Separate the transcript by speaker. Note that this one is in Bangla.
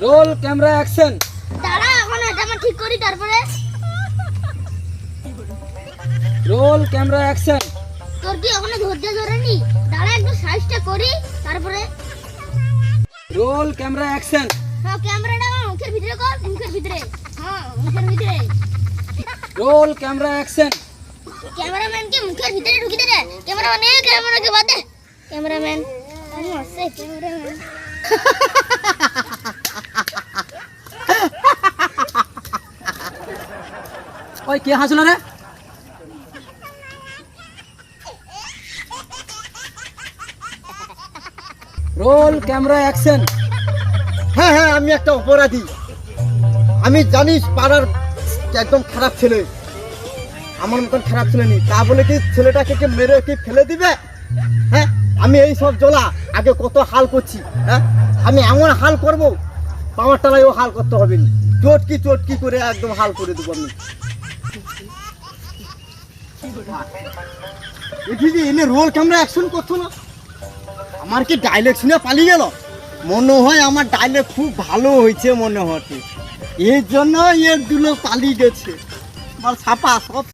Speaker 1: Roll camera action.
Speaker 2: দাঁড়া এখন এটা আমি ঠিক করি তারপরে।
Speaker 1: Roll camera action.
Speaker 2: তোর কি এখনো ধৈর্য ধরেনি? দাঁড়া একটু সাইজটা করি তারপরে।
Speaker 1: Roll camera action.
Speaker 2: হ্যাঁ ক্যামেরাটা আমার মুখের ভিতরে কর, মুখের ভিতরে। হ্যাঁ মুখের ভিতরে।
Speaker 1: Roll camera action.
Speaker 2: ক্যামেরাম্যানকে মুখের ভিতরে ঢুকি দে রে। ক্যামেরাকে বাদ দে। ক্যামেরাম্যান আমি আসছে ক্যামেরাম্যান।
Speaker 1: ওই কে হাসলো রে? Roll camera action.
Speaker 3: হ্যাঁ হ্যাঁ, আমি একটা অপরাধী। আমি জানিস পাড়ার একদম খারাপ ছেলে, আমার মতন খারাপ ছেলে নেই। তা বলে কি ছেলেটাকে কি মেরে কি ফেলে দিবে? হ্যাঁ, আমি এই সব জ্বলা আগে কত হাল করছি। হ্যাঁ, আমি এমন হাল করব পাওয়ার টালায়ও হাল করতে হবে না। চটকি করে একদম হাল করে দেবো আমি। এদিকে এনে রোল ক্যামেরা অ্যাকশন করছো না? আমার কি ডায়লগ শুনে পালিয়ে গেল? মনে হয় আমার ডায়লগ খুব ভালো হয়েছে মনে হচ্ছে, এর জন্য এর দুলো পালিয়ে গেছে। আমার ছাপা সব